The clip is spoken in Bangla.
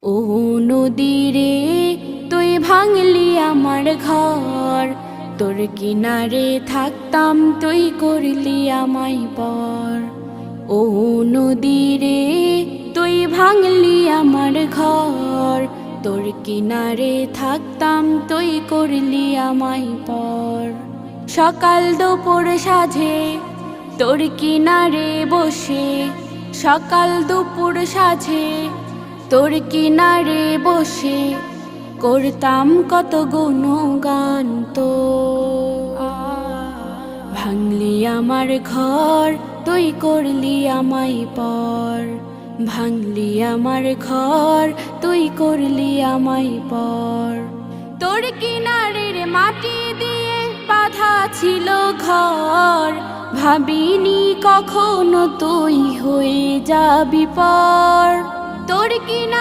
ও নদী রে, তুই ভাঙলি আমার ঘর, তোর কিনারে থাকতাম তুই করলি আমায় পর। ও নদী রে, তুই ভাঙলি আমার ঘর, তোর কিনারে থাকতাম তুই করলি আমায় পর। সকাল দুপুর সাঁঝে তোর কিনারে বসে, সকাল দুপুর সাঁঝে তোর কিনারে বসে করতাম কত গুণগান তো। ভাঙলি আমার ঘর, তুই করলি আমায় পর। ভাঙলি আমার ঘর, তুই করলি আমায় পর। তোর কিনারের মাটি দিয়ে বাঁধা ছিল ঘর, ভাবিনি কখনো তুই হয়ে যাবি পর। তোর কিনারে